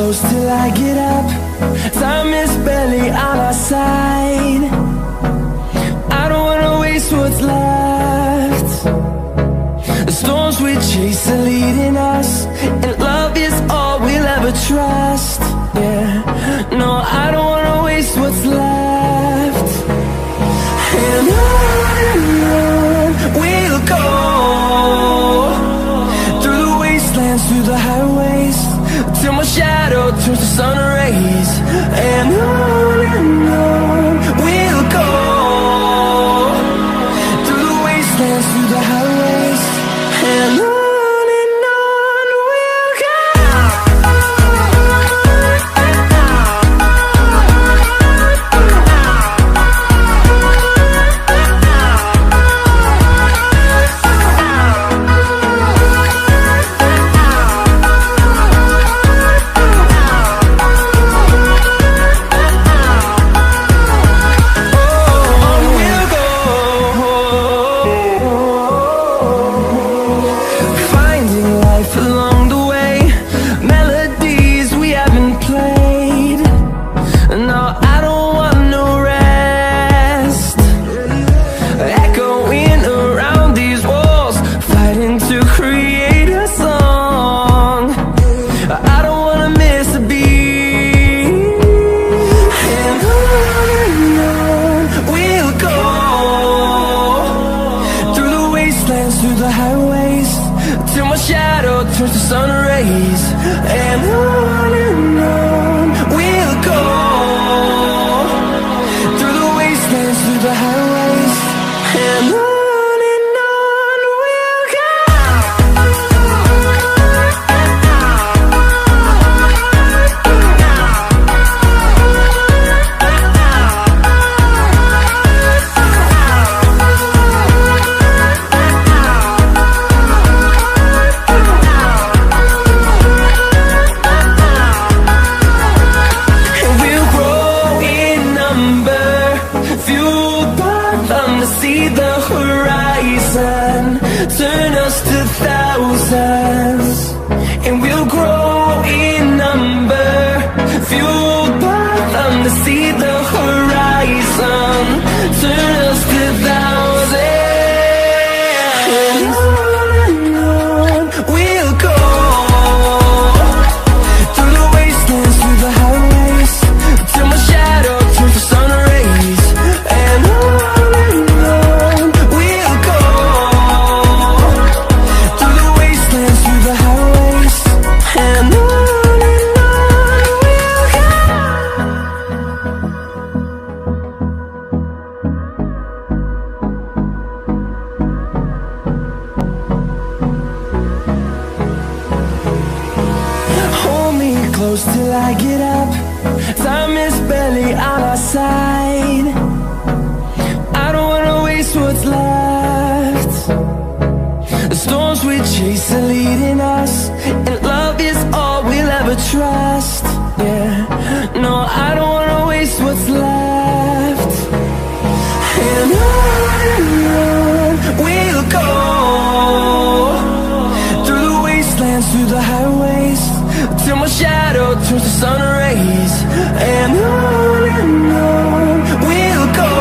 close till I get up. Time is barely on our side. I don't wanna waste what's left. The storms we chase are leading us, and love is all we'll ever trust. Yeah, no, I don't wanna waste what's left. And on we'll go, through the wastelands, through the highways, till my shadow turns to sun rays. And on we'll go, through the wastelands, through the highways, and on we'll go. Through the highways, till my shadow turns to sun rays. And on we'll go, through the wastelands, through the highways, and on we'll go. See the horizon, turn us to thousands, and we'll grow in number, fueled by them to see the horizon, turn us to thousands. And on we'll go, through the wastelands, through the highways, till my shadow turns to sun rays. And on close till I get up. Time is barely on our side. I don't wanna waste what's left. The storms we chase are leading us, and love is all we'll ever trust. Yeah, no, I don't wanna waste what's left. And on we'll go, through the wastelands, through the highways, till my shadow turns to sun rays. And on we'll go,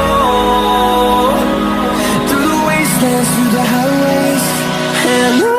through the wastelands, through the highways, and on.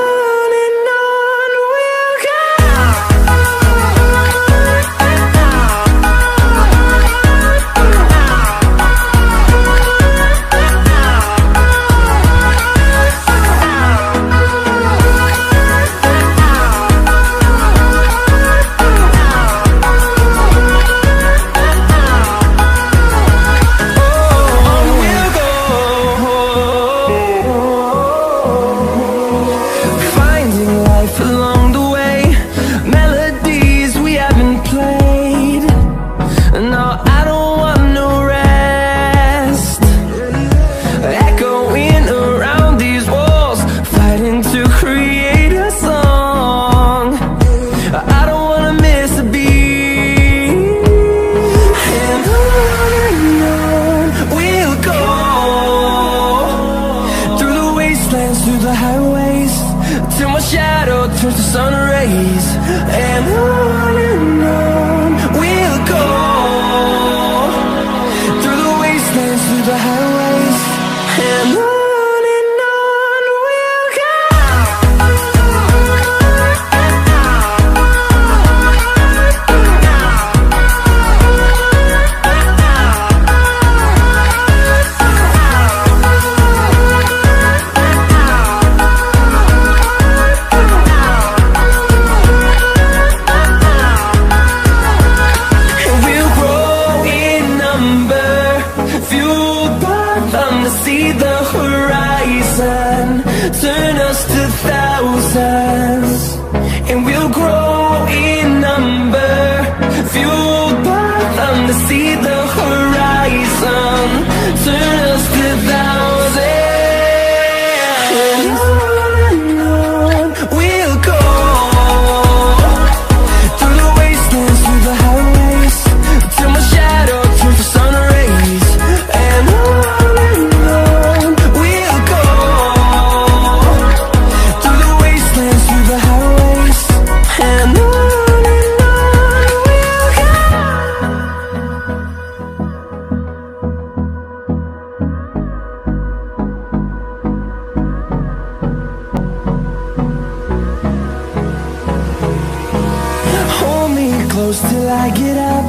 till I get up.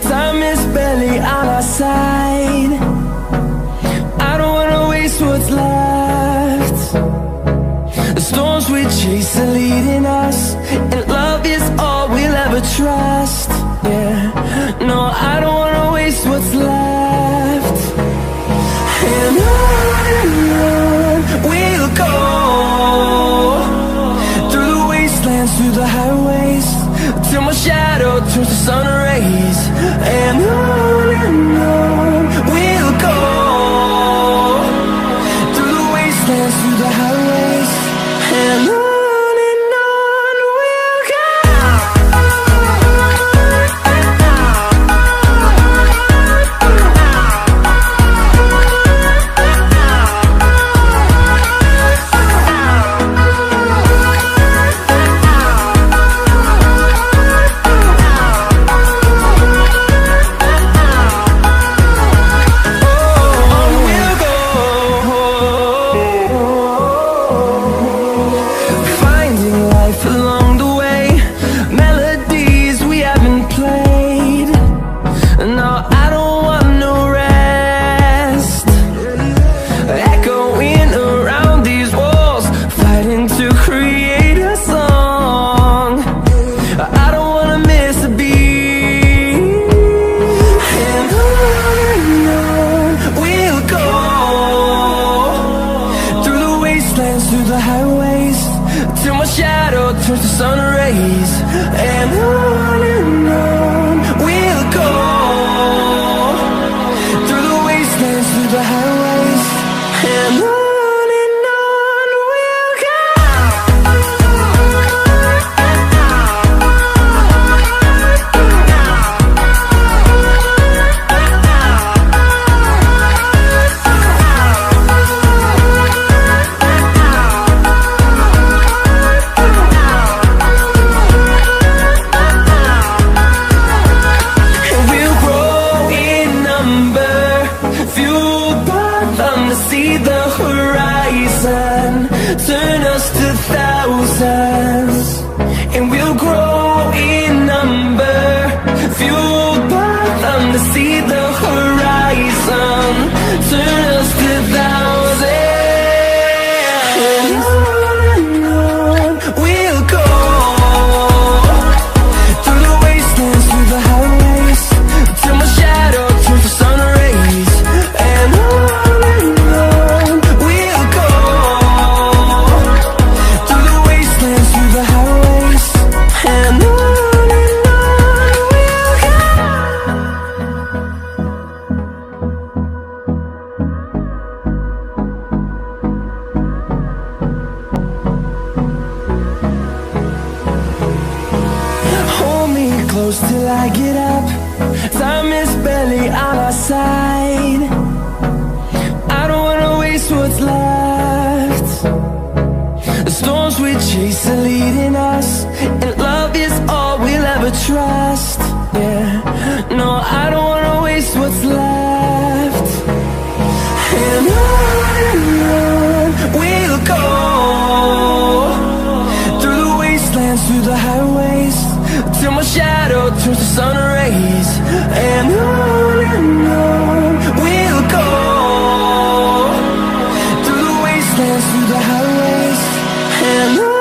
Time is barely on our side. I don't wanna waste what's left. The storms we chase are leading us, and love is all we'll ever trust. Yeah, no, I don't wanna waste what's left. And on we'll go, through the wastelands, through the highways, till my shadow turns to sun rays. And on we'll go, through the wastelands, through the highways, and on we'll go. Through the highways, till my shadow turns to sun rays. And on we'll go, through the wastelands, through the highways, and on we'll go. See the horizon, turn us to thousands, and we'll grow in number, fueled by them to see the horizon, turn us to thousands. And on we'll go, through the wastelands, through the highways, till my shadow turns to sun rays. And on close till I get up. Time is barely on our side. I don't wanna waste what's left. The storms we chase are leading us, and love is all we'll ever trust. Yeah, no, I don't wanna waste what's left. And on we'll go, through the wastelands, through the highways, till my shadow turns to sun rays. And on we'll go, through the wastelands, through the highways, and on.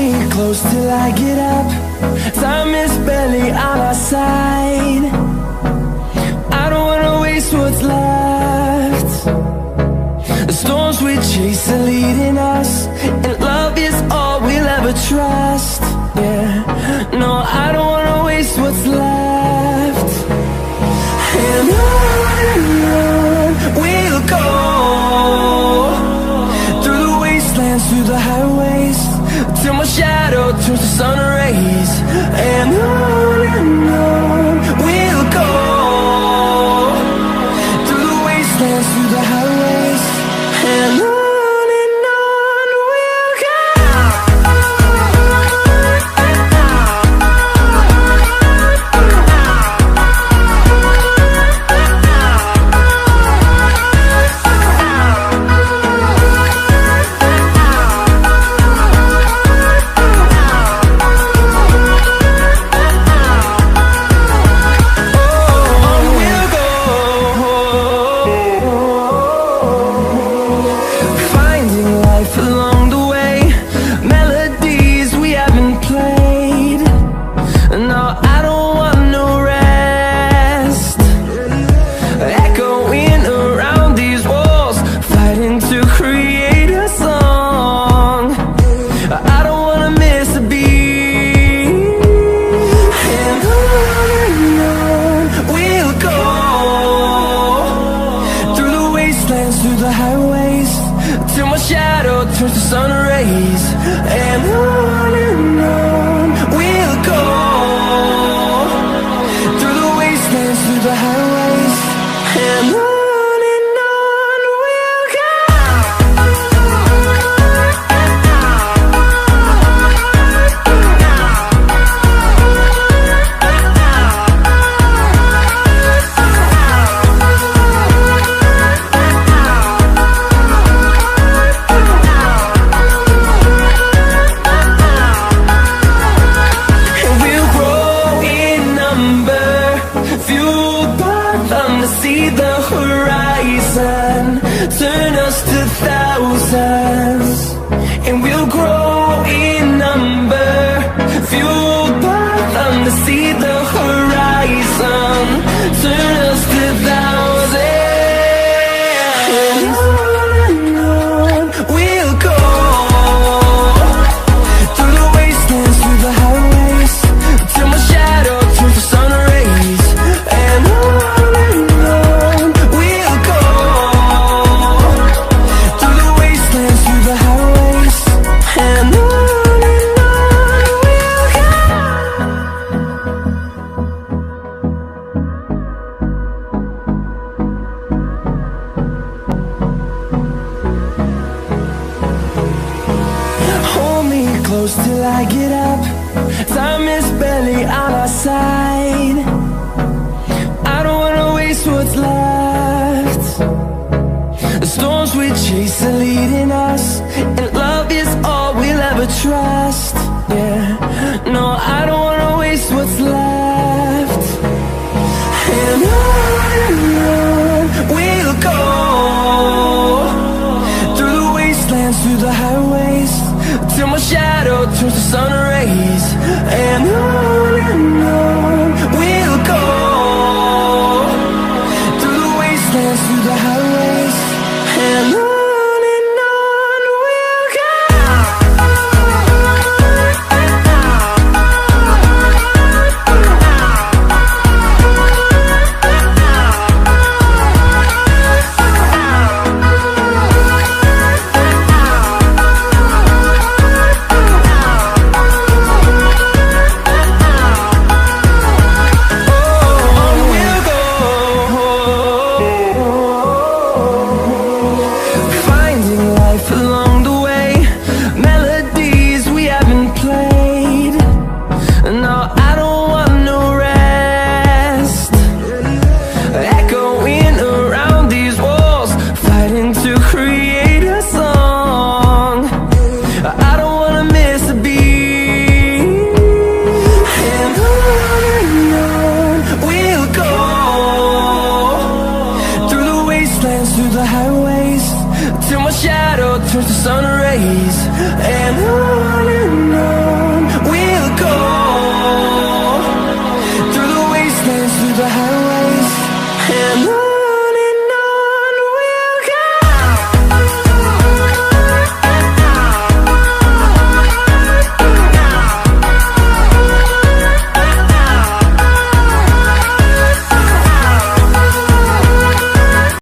me close till I get up. Time is barely on our side. I don't wanna waste what's left. The storms we chase are leading us, and love is all we'll ever trust. Yeah, no, I don't wanna waste what's left. And on we'll go, through the wastelands, through the highways, till my shadow turns to sun rays. And on we'll go, through the wastelands, through the highways, and on we'll go. Through the highways, till my shadow turns to sun rays. And on we'll go, through the wastelands, through the highways, and on we'll go. See the horizon, turn us to thousands, and we'll grow in number, fueled by them to see the horizon, turn us to thousands. And on we'll go, through the wastelands, through the highways, till my shadow turns to sun rays. And on close till I get up. Time is barely on our side. I don't wanna waste what's left. The storms we chase are leading us, and love is all we'll ever trust. Yeah, no, I don't wanna waste what's left. And on we'll go, through the wastelands, through the highways, till my shadow turns to sun rays. And on we'll go, through the wastelands, through the highways, and on we'll go. Till my shadow turns to sun rays. And on